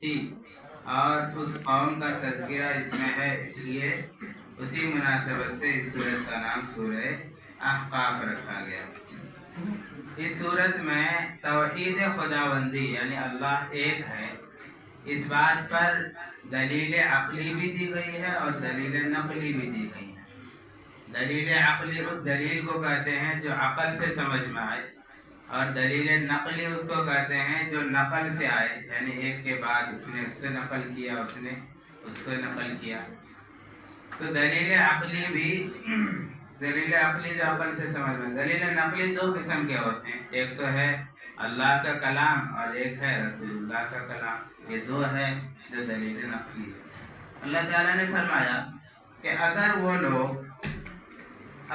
تھی اور اس قوم کا تذکرہ اس میں ہے، اس لیے اسی مناسبت سے اس سورت کا نام سورہ احقاف رکھا گیا۔ اس سورت میں توحید خداوندی یعنی اللہ ایک ہے اس بات پر دلیل عقلی بھی دی گئی ہے اور دلیل نقلی بھی دی گئی ہے۔ دلیل عقلی اس دلیل کو کہتے ہیں جو عقل سے سمجھ میں آئے، اور دلیل نقلی اس کو کہتے ہیں جو نقل سے آئے، یعنی ایک کے بعد اس نے اس سے نقل کیا، اس نے اس کو نقل کیا۔ تو دلیل عقلی بھی دلیل عقلی جو عقل سے سمجھ میں، دلیل نقلی دو قسم کے ہوتے ہیں، ایک تو ہے اللہ کا کلام اور ایک ہے رسول اللہ کا کلام، یہ دو ہے جو دلیل نقلی ہے۔ اللہ تعالیٰ نے فرمایا کہ اگر وہ لوگ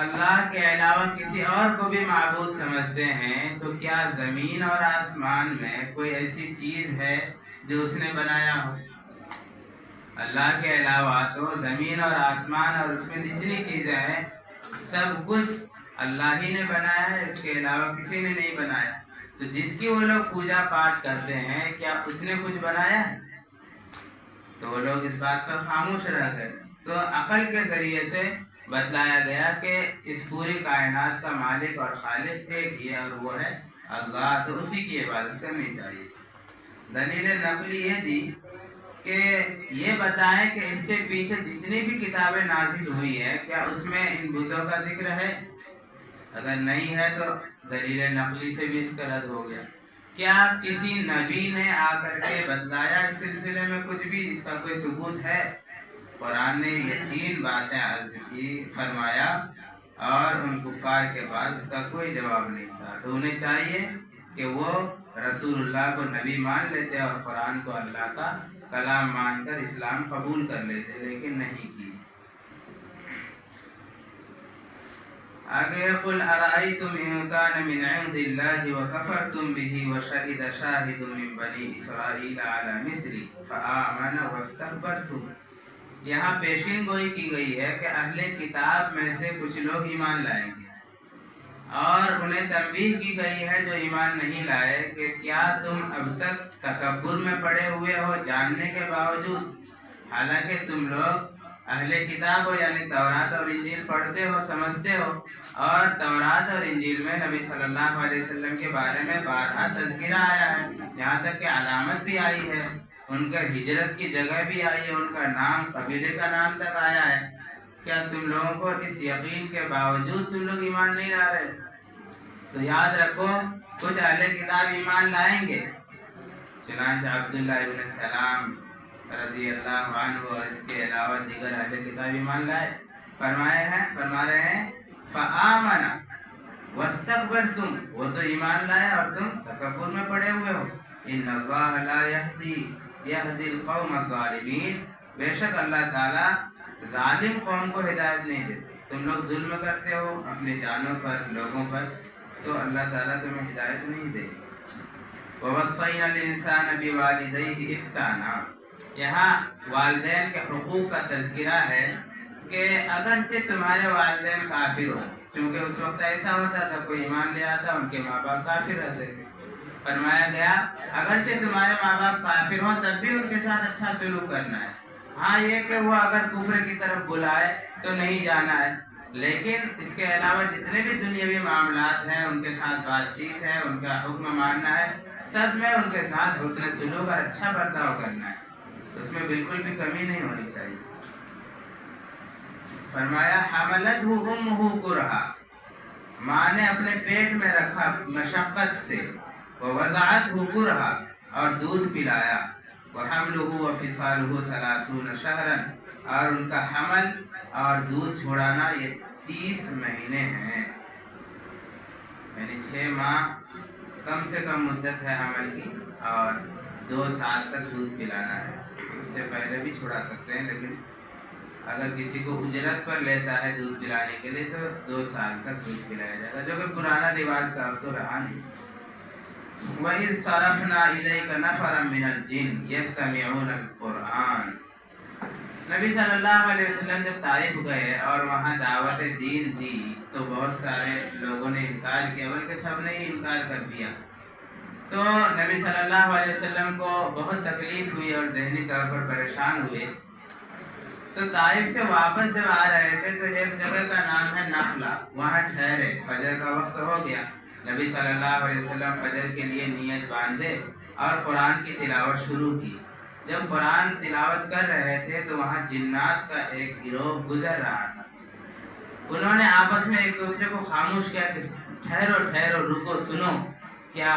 اللہ کے علاوہ کسی اور کو بھی معبود سمجھتے ہیں تو کیا زمین اور آسمان میں کوئی ایسی چیز ہے جو اس نے بنایا ہو؟ اللہ کے علاوہ تو زمین اور آسمان اور اس میں جتنی چیزیں ہیں سب کچھ اللہ ہی نے بنایا ہے، اس کے علاوہ کسی نے نہیں بنایا۔ تو جس کی وہ لوگ پوجا پاٹ کرتے ہیں کیا اس نے کچھ بنایا ہے؟ تو وہ لوگ اس بات پر خاموش رہ گئے۔ تو عقل کے ذریعے سے بتلایا گیا کہ اس پوری کائنات کا مالک اور خالق ایک ہی ہے اور وہ ہے اللہ، تو اسی کی عبادت کرنی چاہیے۔ دلیل نقلی یہ دی کہ یہ بتائیں کہ اس سے پیچھے جتنی بھی کتابیں نازل ہوئی ہیں کیا اس میں ان بتوں کا ذکر ہے؟ اگر نہیں ہے تو دلیل نقلی سے بھی اس کا رد ہو گیا۔ کیا کسی نبی نے آ کر کے بتلایا اس سلسلے میں کچھ بھی؟ اس کا کوئی ثبوت ہے؟ قرآن نے یہ تین باتیں عرض کی، فرمایا، اور ان کفار کے پاس اس کا کوئی جواب نہیں تھا، تو انہیں چاہیے کہ وہ رسول اللہ کو نبی مان لیتے اور قرآن کو اللہ کا کلام مان کر اسلام قبول کر لیتے، لیکن نہیں کی۔ آگے قل ارائیتم ان کان من عند اللہ وکفرتم بہ وشہد شاہد من بنی اسرائیل علی مثلی فآمن واستکبرتم۔ یہاں پیشین گوئی کی گئی ہے کہ اہل کتاب میں سے کچھ لوگ ایمان لائیں گے، اور انہیں تنبیہ کی گئی ہے جو ایمان نہیں لائے کہ کیا تم اب تک تکبر میں پڑے ہوئے ہو جاننے کے باوجود، حالانکہ تم لوگ اہل کتاب ہو، یعنی تورات اور انجیل پڑھتے ہو، سمجھتے ہو، اور تورات اور انجیل میں نبی صلی اللہ علیہ وسلم کے بارے میں بارہا تذکرہ آیا ہے، یہاں تک کہ علامت بھی آئی ہے، ان کا ہجرت کی جگہ بھی آئی ہے، ان کا نام قبیلے کا نام تک آیا ہے۔ کیا تم لوگوں کو اس یقین کے باوجود تم لوگ ایمان نہیں لا رہے؟ تو یاد رکھو کچھ اہل کتاب ایمان لائیں گے، چنانچہ عبداللہ ابن سلام رضی اللہ عنہ اور اس کے علاوہ دیگر اہل کتاب ایمان لائے، فرما رہے ہیں فآمن واستکبرتم، وہ تو ایمان لائے اور تم تکبر میں پڑے ہوئے ہو۔ ان اللہ لا یہدی القوم الظالمین، بے شک اللہ تعالیٰ ظالم قوم کو ہدایت نہیں دیتے۔ تم لوگ ظلم کرتے ہو اپنی جانوں پر، لوگوں پر، تو اللہ تعالیٰ تمہیں ہدایت نہیں دے گی۔ وَوَصَّيْنَا الْإِنسَانَ بِوَالِدَيْهِ إِحْسَانًا، یہاں والدین کے حقوق کا تذکرہ ہے کہ اگرچہ تمہارے والدین کافر ہو، چونکہ اس وقت ایسا ہوتا تھا کوئی ایمان لے آتا ان کے ماں باپ کافر رہتے تھے، فرمایا گیا اگرچہ تمہارے ماں باپ کافر ہوں تب بھی ان کے ساتھ اچھا سلوک کرنا ہے۔ ہاں یہ کہ وہ اگر کفر کی طرف بلائے تو نہیں جانا ہے، لیکن اس کے علاوہ جتنے بھی دنیاوی معاملات ہیں ان کے ساتھ بات چیت ہے، ان کا حکم ماننا ہے، سب میں ان کے ساتھ حسن سلوک اور اچھا برتاؤ کرنا ہے، اس میں بالکل بھی کمی نہیں ہونی چاہیے۔ فرمایا حملتہ امہ کرہا، ماں نے اپنے پیٹ میں رکھا مشقت سے، ووضعتہ کرہا، اور دودھ پلایا، وحملہ وفصالہ 30 شہرا، اور ان کا حمل اور دودھ چھوڑانا یہ 30 مہینے ہیں، یعنی 6 ماہ کم سے کم مدت ہے حمل کی، اور 2 سال تک دودھ پلانا ہے۔ اس سے پہلے بھی چھڑا سکتے ہیں، لیکن اگر کسی کو اجرت پر لیتا ہے دودھ پلانے کے لیے تو 2 سال تک دودھ پلایا جائے گا، جو کہ پرانا رواج تھا، اب تو رہا نہیں۔ وَإِذْ صَرَفْنَا إِلَيْكَ نَفَرًا مِنَ الْجِنِّ يَسْتَمِعُونَ الْقُرْآنَ، نبی صلی اللہ علیہ وسلم جب طائف گئے اور وہاں دعوت دین دی تو بہت سارے لوگوں نے انکار کیا، بلکہ سب نے ہی انکار کر دیا، تو نبی صلی اللہ علیہ وسلم کو بہت تکلیف ہوئی اور ذہنی طور پر پریشان ہوئے. تو طائف سے واپس جب آ رہے تھے تو ایک جگہ کا نام ہے نخلا، وہاں ٹھہرے. فجر کا وقت ہو گیا. نبی صلی اللہ علیہ وسلم فجر کے لیے نیت باندھے اور قرآن کی تلاوت شروع کی. جب قرآن تلاوت کر رہے تھے تو وہاں جنات کا ایک گروہ گزر رہا تھا. انہوں نے آپس میں ایک دوسرے کو خاموش کیا کہ ٹھہرو ٹھہرو، رکو، سنو کیا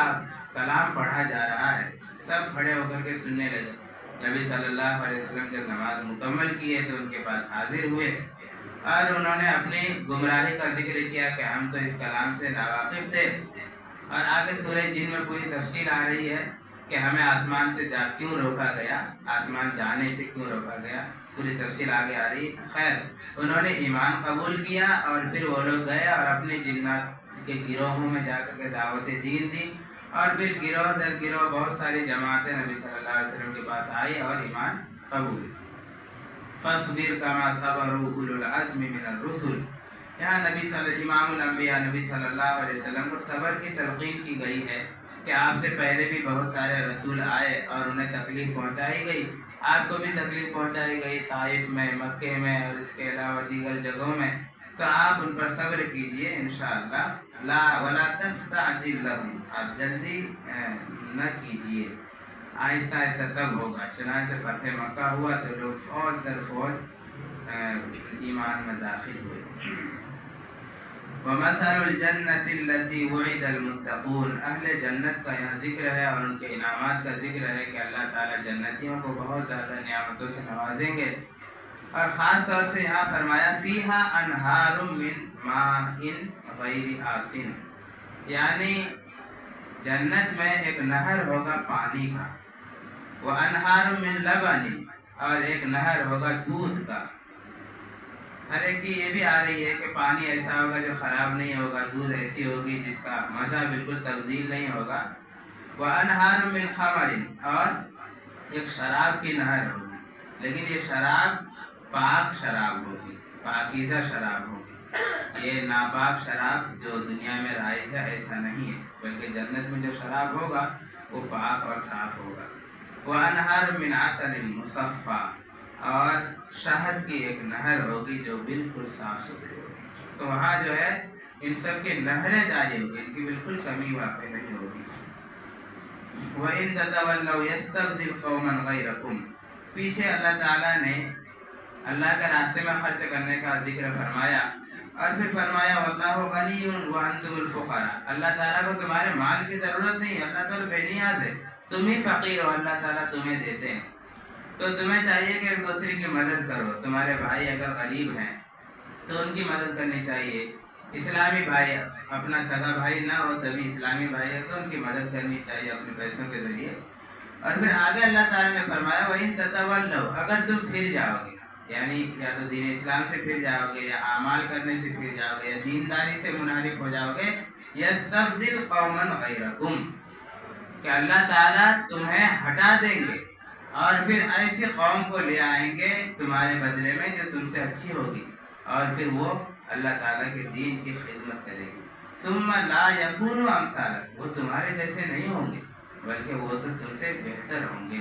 کلام پڑھا جا رہا ہے. سب کھڑے ہو کر کے سننے لگے. نبی صلی اللہ علیہ وسلم جب نماز مکمل کیے تو ان کے پاس حاضر ہوئے اور انہوں نے اپنی گمراہی کا ذکر کیا کہ ہم تو اس کلام سے ناواقف تھے. اور آگے سورہ جن میں پوری تفصیل آ رہی ہے کہ ہمیں آسمان سے کیوں روکا گیا، آسمان جانے سے کیوں روکا گیا، پوری تفصیل آگے آ رہی ہے. خیر، انہوں نے ایمان قبول کیا اور پھر وہ لوگ گئے اور اپنے جنات کے گروہوں میں جا کر کے دعوت دین دی. اور پھر گروہ در گروہ بہت ساری جماعتیں نبی صلی اللہ علیہ وسلم کے پاس آئی اور ایمان قبول. فاصبر کما صبر اولو العزم من الرسل. یہاں امام الانبیاء نبی صلی اللہ علیہ وسلم کو صبر کی تلقین کی گئی ہے کہ آپ سے پہلے بھی بہت سارے رسول آئے اور انہیں تکلیف پہنچائی گئی. آپ کو بھی تکلیف پہنچائی گئی طائف میں، مکے میں اور اس کے علاوہ دیگر جگہوں میں. تو آپ ان پر صبر کیجئے انشاءاللہ. لا ولا تستعجل لهم، آپ جلدی نہ کیجئے، آہستہ آہستہ سب ہوگا. چنانچہ فتح مکہ ہوا تو لوگ فوج در فوج ایمان میں داخل ہوئے. وَمَثَلُ الْجَنَّةِ الَّتِي وُعِدَ الْمُتَّقُونَ. اہل جنت کا یہاں ذکر ہے اور ان کے انعامات کا ذکر ہے کہ اللہ تعالیٰ جنتیوں کو بہت زیادہ نعمتوں سے نوازیں گے. اور خاص طور سے یہاں فرمایا فِيهَا أَنْهَارٌ مِّن مَاءٍ غَيْرِ آسِنٍ، یعنی جنت میں ایک نہر ہوگا پانی کا. وَأَنْهَارٌ مِّن لَبَنٍ، اور ایک نہر ہوگا دودھ کا. ہر ایک کی یہ بھی آ رہی ہے کہ پانی ایسا ہوگا جو خراب نہیں ہوگا، دودھ ایسی ہوگی جس کا مزہ بالکل تبدیل نہیں ہوگا. وَأَنْهَارٌ مِّن خَمَرٍ، اور ایک شراب کی نہر ہوگی، لیکن یہ شراب پاک شراب ہوگی، پاکیزہ شراب ہوگی. یہ ناپاک شراب جو دنیا میں رائج ہے ایسا نہیں ہے، بلکہ جنت میں جو شراب ہوگا وہ پاک اور صاف ہوگا. وَأَنْهَارٌ مِّنْ عَسَلٍ مُّصَفًّى، اور شہد کی ایک نہر ہوگی جو بالکل صاف ستھری ہوگی. تو وہاں جو ہے ان سب کی نہریں جاری ہوگی، ان کی بالکل کمی واقع نہیں ہوگی. وَإِن تَتَوَلَّوْا يَسْتَبْدِلْ قَوْمًا غَيْرَكُمْ. پیچھے اللہ تعالیٰ نے اللہ کے راستے میں خرچ کرنے کا ذکر فرمایا اور پھر فرمایا وَاللَّهُ غَنِيٌّ وَأَنْتُمُ الْفُقَرَاء. اللہ تعالیٰ کو تمہارے مال کی ضرورت نہیں ہے، اللہ تعالیٰ بے نیاز ہے، تم ہی فقیر ہو، اللہ تعالیٰ تمہیں دیتے ہیں. تو تمہیں چاہیے کہ ایک دوسرے کی مدد کرو. تمہارے بھائی اگر غریب ہیں تو ان کی مدد کرنی چاہیے. اسلامی بھائی، اپنا سگا بھائی نہ ہو تبھی اسلامی بھائی ہے تو ان کی مدد کرنی چاہیے اپنے پیسوں کے ذریعے. اور پھر آگے اللہ تعالیٰ نے فرمایا وَإِن تَتَوَلَّوْا، اگر تم پھر جاؤ گے، یعنی یا تو دین اسلام سے پھر جاؤ گے یا اعمال کرنے سے پھر جاؤ گے یا دینداری سے منحرف ہو جاؤ گے، يَسْتَبْدِلْ قَوْمًا غَيْرَكُمْ، کہ اللہ تعالیٰ تمہیں ہٹا دیں گے اور پھر ایسی قوم کو لے آئیں گے تمہارے بدلے میں جو تم سے اچھی ہوگی، اور پھر وہ اللہ تعالیٰ کے دین کی خدمت کرے گی. ثُمَّ لَا يَكُونُوا أَمْثَالَكُمْ، وہ تمہارے جیسے نہیں ہوں گے بلکہ وہ تو تم سے بہتر ہوں گے.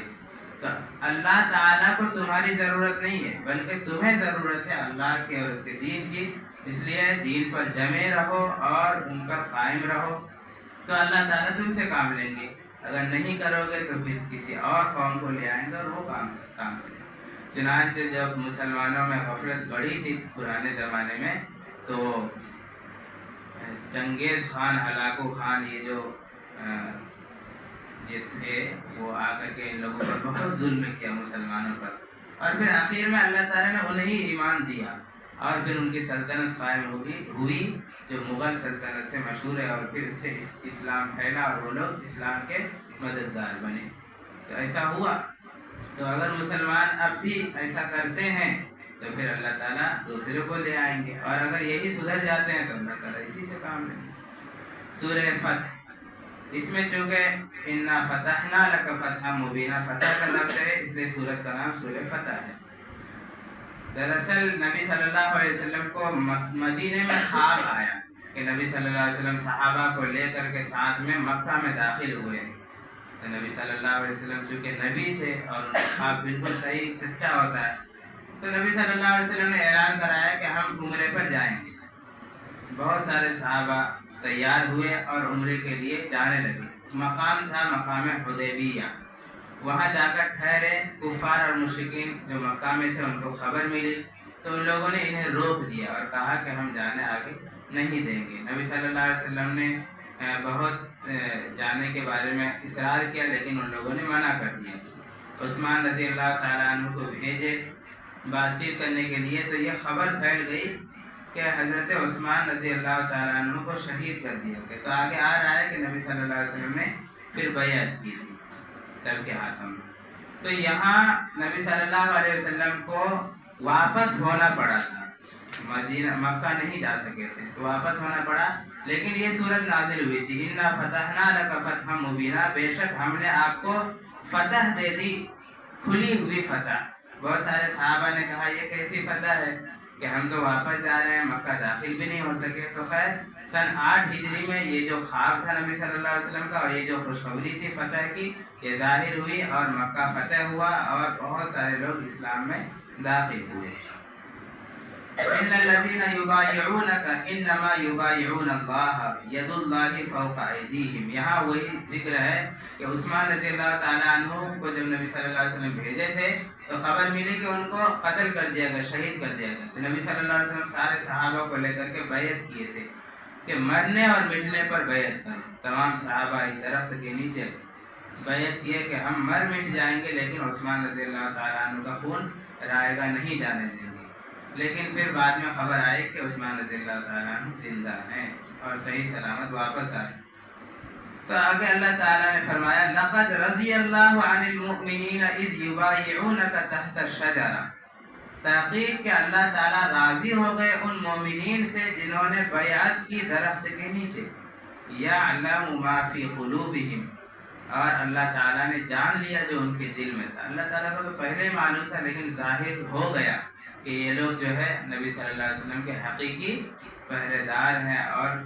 تو اللہ تعالیٰ کو تمہاری ضرورت نہیں ہے بلکہ تمہیں ضرورت ہے اللہ کے اور اس کے دین کی. اس لیے دین پر جمے رہو اور ان پر قائم رہو تو اللہ تعالیٰ تم سے کام لیں گے. اگر نہیں کرو گے تو پھر کسی اور قوم کو لے آئیں گے اور وہ کام کریں. چنانچہ جب مسلمانوں میں غفلت بڑھی تھی پرانے زمانے میں تو چنگیز خان، ہلاکو خان، یہ جو تھے وہ آ کر کے ان لوگوں پر بہت ظلم کیا مسلمانوں پر، اور پھر آخر میں اللہ تعالیٰ نے انہیں ایمان دیا اور پھر ان کی سلطنت قائم ہوئی جو مغل سلطنت سے مشہور ہے، اور پھر اس سے اسلام پھیلا اور وہ لوگ اسلام کے مددگار بنے. تو ایسا ہوا. تو اگر مسلمان اب بھی ایسا کرتے ہیں تو پھر اللہ تعالیٰ دوسرے کو لے آئیں گے، اور اگر یہی سدھر جاتے ہیں تو اللہ تعالیٰ اسی سے کام لیں گے. سورہ فتح، اس میں چونکہ انا فتحنا لک فتحا مبینا، فتح کا لفظ ہے اس لیے سورت کا نام سورہ فتح ہے. دراصل نبی صلی اللہ علیہ وسلم کو مدینے میں خواب آیا کہ نبی صلی اللہ علیہ وسلم صحابہ کو لے کر کے ساتھ میں مکہ میں داخل ہوئے. تو نبی صلی اللہ علیہ وسلم چونکہ نبی تھے اور ان کا خواب بالکل صحیح سچا ہوتا ہے، تو نبی صلی اللہ علیہ وسلم نے اعلان کرایا کہ ہم عمرے پر جائیں گے۔ بہت سارے صحابہ تیار ہوئے اور عمرے کے لیے جانے لگے۔ مقام تھا مقام حدیبیہ، وہاں جا کر ٹھہرے۔ کفار اور مشرکین جو مکہ میں تھے ان کو خبر ملی تو ان لوگوں نے انہیں روک دیا اور کہا کہ ہم جانے آگے نہیں دیں گے۔ نبی صلی اللہ علیہ وسلم نے بہت جانے کے بارے میں اصرار کیا، لیکن ان لوگوں نے منع کر دیا۔ عثمان رضی اللہ تعالیٰ عنہ کو بھیجے بات چیت کرنے کے لیے، تو یہ خبر پھیل گئی کہ حضرت عثمان رضی اللہ تعالیٰ عنہ کو شہید کر دیا گیا۔ تو آگے آ رہا ہے کہ نبی صلی اللہ علیہ وسلم نے پھر بیعت کی تھی سب کے ہاتھوں میں۔ تو یہاں نبی صلی اللہ علیہ وسلم کو واپس ہونا پڑا تھا، مدینہ مکہ نہیں جا سکے تھے تو واپس ہونا پڑا، لیکن یہ صورت نازل ہوئی تھی، اِنَّا فَتَحْنَا لَكَ فَتْحًا مُبِينًا، بے شک ہم نے آپ کو فتح دے دی، کھلی ہوئی فتح۔ بہت سارے صحابہ نے کہا یہ کیسی فتح ہے کہ ہم تو واپس جا رہے ہیں، مکہ داخل بھی نہیں ہو سکے۔ تو خیر سن 8 ہجری میں یہ جو خواب تھا نبی صلی اللہ علیہ وسلم کا اور یہ جو خوشخبری تھی فتح کی، یہ ظاہر ہوئی اور مکہ فتح ہوا اور بہت سارے لوگ اسلام میں داخل ہوئے۔ إِنَّ الَّذِينَ يُبَايِعُونَكَ إِنَّمَا يُبَايِعُونَ اللَّهَ يَدُ اللَّهِ فَوْقَ أَيْدِيهِمْ۔ یہاں وہی ذکر ہے کہ عثمان رضی اللہ تعالیٰ عنہ کو جب نبی صلی اللہ علیہ وسلم بھیجے تھے تو خبر ملی کہ ان کو قتل کر دیا گیا، شہید کر دیا گیا۔ تو نبی صلی اللہ علیہ وسلم سارے صحابہ کو لے کر کے بیعت کیے تھے کہ مرنے اور مٹنے پر بیعت کرو۔ تمام صحابہ ایک درخت کے نیچے بیعت کیے کہ ہم مر مٹ جائیں گے لیکن عثمان رضی اللہ تعالیٰ عنہ کا خون رائے گا نہیں جانے دیں گے۔ لیکن پھر بعد میں خبر آئی کہ عثمان رضی اللہ تعالیٰ عنہ زندہ ہیں اور صحیح سلامت واپس آئے۔ تو آگے اللہ تعالیٰ نے فرمایا لَقَدْ رَضِيَ اللَّهُ عَنِ الْمُؤْمِنِينَ إِذْ يُبَايِعُونَكَ تَحْتَ الشَّجَرَةِ، تحقیق کہ اللہ تعالیٰ راضی ہو گئے ان مومنین سے جنہوں نے بیعت کی درخت کے نیچے۔ يَعْلَمُ مَا فِي قُلُوبِهِمْ، اور اللہ تعالیٰ نے جان لیا جو ان کے دل میں تھا۔ اللہ تعالیٰ کو تو پہلے ہی معلوم تھا لیکن ظاہر ہو گیا کہ یہ لوگ جو ہے نبی صلی اللہ علیہ وسلم کے حقیقی پہرے دار ہیں اور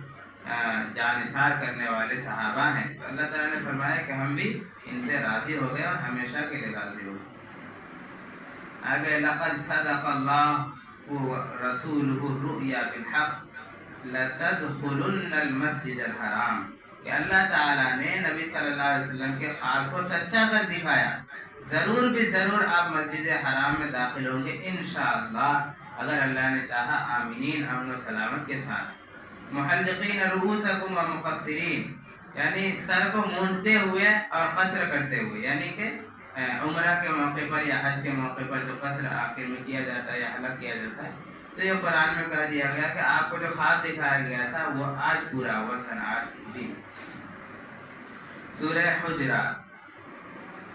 جانثار کرنے والے صحابہ ہیں۔ تو اللہ تعالیٰ نے فرمایا کہ ہم بھی ان سے راضی ہو گئے اور ہمیشہ کے لیے راضی ہو گئے۔ آگے لَقَدْ صَدَقَ اللَّهُ رَسُولُهُ الرُّؤْيَا بِالْحَقِّ لَتَدْخُلُنَّ الْمَسْجِدَ الْحَرَامَ، کہ اللہ تعالیٰ نے نبی صلی اللہ علیہ وسلم کے خواب کو سچا کر دکھایا، ضرور بھی ضرور آپ مسجد حرام میں داخل ہوں گے انشاءاللہ، اگر اللہ نے چاہا، آمینین، امن و سلامت کے ساتھ۔ محلقین رؤوسکم ومقصرین، یعنی سر کو مونڈتے ہوئے اور قصر کرتے ہوئے، یعنی کہ عمرہ کے موقع پر یا حج کے موقع پر جو قصر آخر میں کیا جاتا ہے یا حلق کیا جاتا ہے، تو یہ قرآن میں کہہ دیا گیا کہ آپ کو جو خواب دکھایا گیا تھا وہ آج پورا ہوا سن 8 ہجری میں۔ سورہ حجرات۔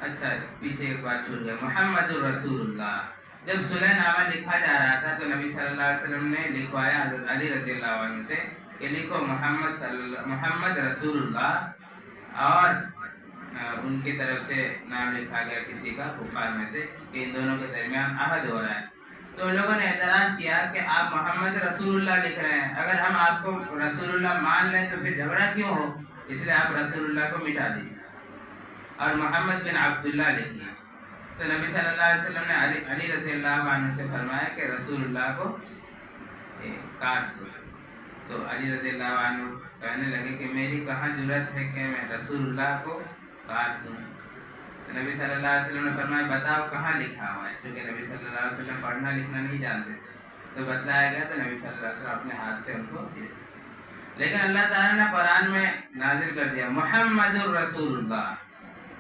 اچھا پیچھے ایک بات چھوٹ گیا، محمد الرسول اللہ۔ جب صلح نامہ لکھا جا رہا تھا تو نبی صلی اللہ علیہ وسلم نے لکھوایا حضرت علی رضی اللہ عنہ سے کہ لکھو محمد رسول اللہ، اور ان کی طرف سے نام لکھا گیا کسی کا کفار میں سے کہ ان دونوں کے درمیان عہد ہو رہا ہے۔ تو ان لوگوں نے اعتراض کیا کہ آپ محمد رسول اللہ لکھ رہے ہیں، اگر ہم آپ کو رسول اللہ مان لیں تو پھر جھگڑا کیوں ہو، اس لیے آپ رسول اللہ کو مٹا دیجیے اور محمد بن عبداللہ لکھیے۔ تو نبی صلی اللہ علیہ وسلم نے علی رضی اللہ عنہ سے فرمایا کہ رسول اللہ کو کاٹ دو۔ تو علی رضی اللہ عنہ کہنے لگے کہ میری کہاں جرأت ہے کہ میں رسول اللہ کو کاٹ دوں۔ تو نبی صلی اللہ علیہ وسلم نے فرمایا بتاؤ کہاں لکھا ہوا ہے، چونکہ نبی صلی اللہ علیہ وسلم پڑھنا لکھنا نہیں جانتے تھے، تو بتلایا گیا تو نبی صلی اللہ علیہ وسلم اپنے ہاتھ سے ان کو بھیج۔ لیکن اللہ تعالیٰ نے قرآن میں نازل کر دیا محمد الرسول اللہ،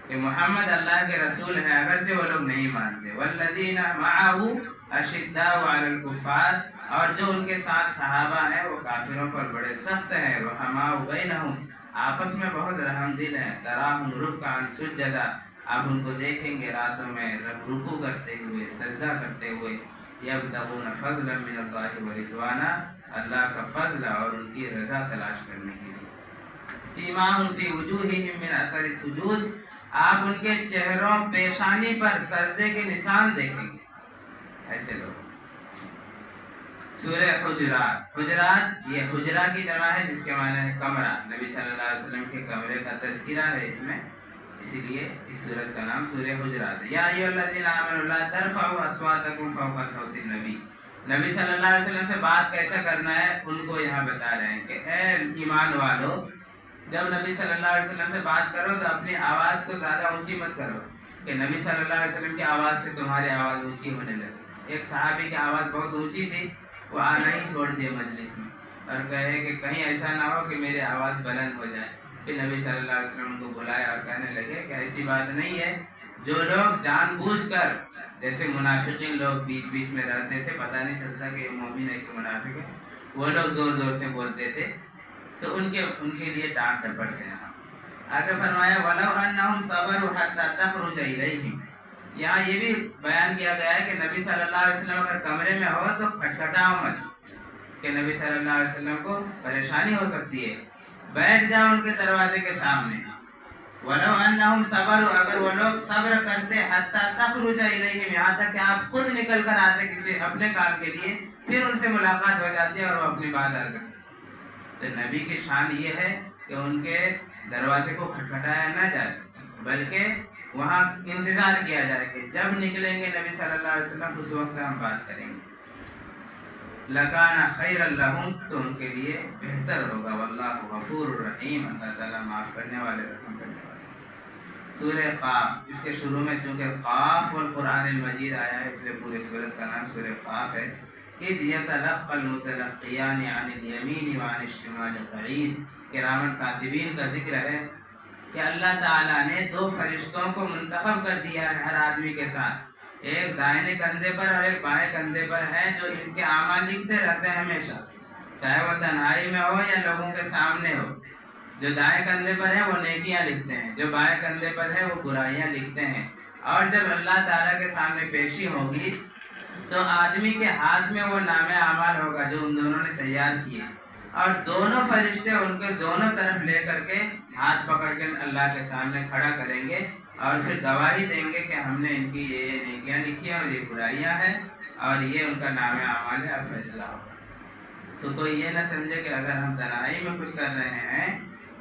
کہ محمد اللہ کے رسول ہیں اگرچہ وہ لوگ نہیں مانتے۔ والذین معہ اشداء علی الکفار، اور جو ان کے ساتھ صحابہ ہیں وہ کافروں پر بڑے سخت ہیں۔ رحماء بینہم، آپس میں بہت رحم دل ہیں۔ تراہم رکعا سجدا، آپ ان کو دیکھیں گے راتوں میں رکوع کرتے ہوئے، سجدہ کرتے ہوئے۔ یبتغون فضلا من اللہ ورضوانا، اللہ کا فضل اور ان کی رضا تلاش کرنے کے لیے۔ سیماہم فی وجوہہم من اثر السجود، آپ ان کے چہروں پیشانی پر سجدے کے نشان دیکھیں گے، ایسے لوگ۔ سورہ حجرات۔ حجرات یہ حجرہ کی جمع ہے جس کے معنی ہے کمرہ، نبی صلی اللہ علیہ وسلم کے کمرے کا تذکرہ ہے اس میں۔ اسی لیے اس صورت کا نام سورہ حجرات ہے۔ یا ایھا الذین آمنوا لا ترفعوا اصواتکم فوق صوت النبی، نبی صلی اللہ علیہ وسلم سے بات کیسا کرنا ہے ان کو یہاں بتا رہے ہیں کہ اے ایمان والو، جب نبی صلی اللہ علیہ وسلم سے بات کرو تو اپنی آواز کو زیادہ اونچی مت کرو کہ نبی صلی اللہ علیہ وسلم کی آواز سے تمہاری آواز اونچی ہونے لگے۔ ایک صحابی کی آواز بہت اونچی تھی، وہ آنا ہی چھوڑ دیے مجلس میں اور کہے کہ کہیں ایسا نہ ہو کہ میری آواز بلند ہو جائے۔ پھر نبی صلی اللہ علیہ وسلم کو بلائے اور کہنے لگے کہ ایسی بات نہیں ہے، جو لوگ جان بوجھ کر، جیسے منافقین لوگ بیچ بیچ میں رہتے تھے، پتہ نہیں چلتا کہ یہ مومن ہے کہ منافق ہے، وہ لوگ زور زور سے بولتے تھے تو ان کے لیے ڈانٹ ڈپٹ ہے۔ آگے فرمایا وَلَوْ أَنَّهُمْ صَبَرُوا حَتَّى تَخْرُجَ إِلَيْهِمْ، یہاں یہ بھی بیان کیا گیا ہے کہ نبی صلی اللہ علیہ وسلم اگر کمرے میں ہو تو کھٹکھٹاؤ مت، کہ نبی صلی اللہ علیہ وسلم کو پریشانی ہو سکتی ہے، بیٹھ جاؤ ان کے دروازے کے سامنے۔ وَلَوْ أَنَّهُمْ صَبَرُوا، اگر وہ لوگ صبر کرتے حَتَّى تَخْرُجَ إِلَيْهِمْ، یہاں تک کہ آپ خود نکل کر آتے کسی اپنے کام کے لیے، پھر ان سے ملاقات ہو جاتی ہے اور وہ اپنی بات عرض کرتے۔ تو نبی کی شان یہ ہے کہ ان کے دروازے کو کھٹکھٹایا نہ جائے، بلکہ وہاں انتظار کیا جائے کہ جب نکلیں گے نبی صلی اللہ علیہ وسلم اس وقت ہم بات کریں گے۔ لَكَانَ خَيْرًا لَهُمْ، تو ان کے لیے بہتر ہوگا۔ وَاللَّهُ غَفُورٌ رَحِيمٌ، اللہ تعالیٰ معاف کرنے والے، رحم کرنے والے۔ سورہ قاف، اس کے شروع میں چونکہ قاف والقرآن المجید آیا ہے اس لیے پورے سورت کا نام سورہ قاف ہے۔ اِذْ يَتَلَقَّى الْمُتَلَقِّيَانِ عَنِ الْيَمِينِ وَعَنِ الشِّمَالِ قَعِيدٌ، کراماً کاتبین کا ذکر ہے کہ اللہ تعالیٰ نے دو فرشتوں کو منتخب کر دیا ہے ہر آدمی کے ساتھ، ایک دائیں کندھے پر اور ایک بائیں کندھے پر ہے، جو ان کے اعمال لکھتے رہتے ہیں ہمیشہ، چاہے وہ تنہائی میں ہو یا لوگوں کے سامنے ہو۔ جو دائیں کندھے پر ہے وہ نیکیاں لکھتے ہیں، جو بائیں کندھے پر ہے وہ برائیاں لکھتے ہیں۔ اور جب اللہ تعالیٰ کے سامنے پیشی ہوگی تو آدمی کے ہاتھ میں وہ نامہ اعمال ہوگا جو ان دونوں نے تیار کیے، اور دونوں فرشتے ان کے دونوں طرف لے کر کے ہاتھ پکڑ کے اللہ کے سامنے کھڑا کریں گے اور پھر گواہی دیں گے کہ ہم نے ان کی یہ نیکیاں لکھی ہیں اور یہ برائیاں ہیں اور یہ ان کا نامہ اعمال ہے اور فیصلہ ہوگا۔ تو کوئی یہ نہ سمجھے کہ اگر ہم تنہائی میں کچھ کر رہے ہیں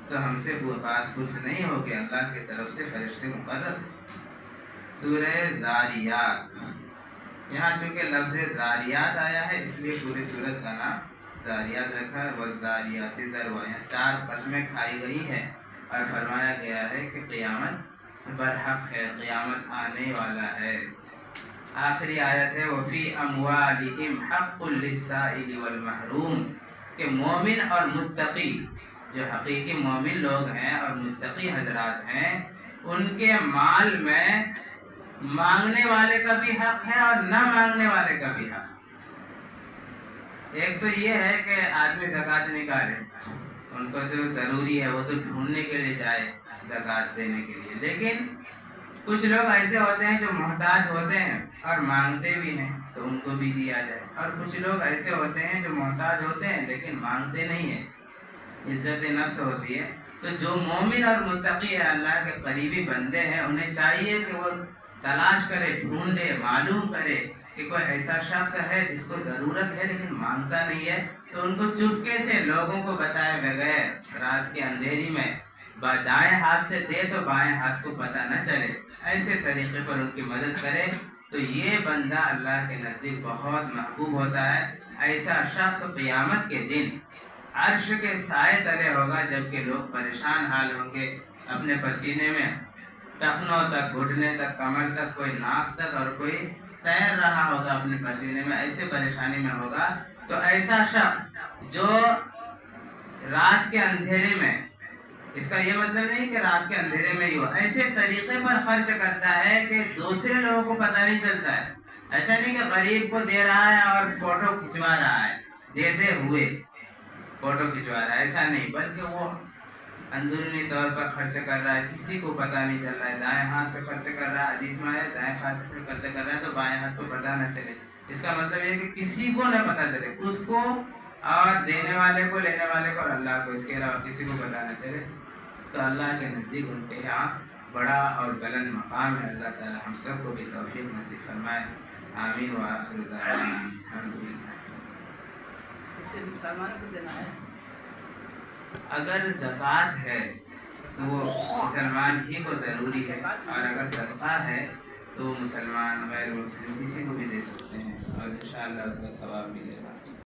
تو ہم سے خاص پرس نہیں ہوگی، اللہ کی طرف سے فرشتے مقرر۔ سورہ ذاریات، یہاں چونکہ لفظ ذاریات آیا ہے اس لیے پوری سورت کا نام ذاریات رکھا ہے۔ وَالذَّارِيَاتِ ذَرْوًا، یہاں 4 قسمیں کھائی گئی ہیں اور فرمایا گیا ہے کہ قیامت برحق ہے، قیامت آنے والا ہے۔ آخری آیت ہے وَفِي أَمْوَالِهِمْ حَقٌّ لِلسَّائِلِ وَالْمَحْرُومِ، کہ مومن اور متقی، جو حقیقی مومن لوگ ہیں اور متقی حضرات ہیں، ان کے مال میں مانگنے والے کا بھی حق ہے اور نہ مانگنے والے کا بھی حق۔ ایک تو یہ ہے کہ آدمی زکوٰۃ نکالے، ان کو تو ضروری ہے، وہ تو ڈھونڈنے کے لیے جائے زکوٰۃ دینے کے لیے، لیکن کچھ لوگ ایسے ہوتے ہیں جو محتاج ہوتے ہیں اور مانگتے بھی ہیں تو ان کو بھی دیا جائے، اور کچھ لوگ ایسے ہوتے ہیں جو محتاج ہوتے ہیں لیکن مانگتے نہیں ہیں، عزت نفس ہوتی ہے۔ تو جو مومن اور متقی ہے، اللہ کے قریبی بندے ہیں، انہیں چاہیے کہ وہ تلاش کرے، ڈھونڈے، معلوم کرے کہ کوئی ایسا شخص ہے جس کو ضرورت ہے لیکن مانگتا نہیں ہے، تو ان کو چپکے سے لوگوں کو بتائے بغیر رات کے اندھیری میں دائیں ہاتھ سے دے تو بائیں ہاتھ کو پتہ نہ چلے، ایسے طریقے پر ان کی مدد کرے تو یہ بندہ اللہ کے نزدیک بہت محبوب ہوتا ہے۔ ایسا شخص قیامت کے دن عرش کے سائے تلے ہوگا، جبکہ لوگ پریشان حال ہوں گے، اپنے پسینے میں ٹخنوں تک، گھٹنے تک، کمر تک، کوئی ناک تک، اور کوئی تیر رہا ہوگا اپنے پسینے میں، ایسے پریشانی میں ہوگا۔ تو ایسا شخص جو رات کے اندھیرے میں، اس کا یہ مطلب نہیں کہ رات کے اندھیرے میں ہی ہو، ایسے طریقے پر خرچ کرتا ہے کہ دوسرے لوگوں کو پتہ نہیں چلتا ہے، ایسا نہیں کہ غریب کو دے رہا ہے اور فوٹو کھنچوا رہا ہے، دیتے ہوئے فوٹو کھنچوا رہا ہے، ایسا نہیں، بلکہ وہ اندرونی طور پر خرچ کر رہا ہے، کسی کو پتہ نہیں چل رہا ہے، دائیں ہاتھ سے خرچ کر رہا ہے، حدیث میں ہے دائیں ہاتھ سے خرچ کر رہا ہے تو بائیں ہاتھ کو پتہ نہ چلے، اس کا مطلب یہ ہے کہ کسی کو نہ پتہ چلے، اس کو اور دینے والے کو، لینے والے کو اور اللہ کو، اس کے علاوہ کسی کو پتہ نہ چلے، تو اللہ کے نزدیک ان کے یہاں بڑا اور بلند مقام ہے۔ اللہ تعالی ہم سب کو بھی توفیق نصیب فرمائے، آمین وآخر دعوانا الحمدللہ۔ اس سے مسلمانوں کو دینا ہے۔ اگر زکوٰۃ ہے تو وہ مسلمان ہی کو ضروری ہے، اور اگر صدقہ ہے تو مسلمان غیر مسلم کسی کو بھی دے سکتے ہیں اور انشاءاللہ اس کا ثواب ملے گا۔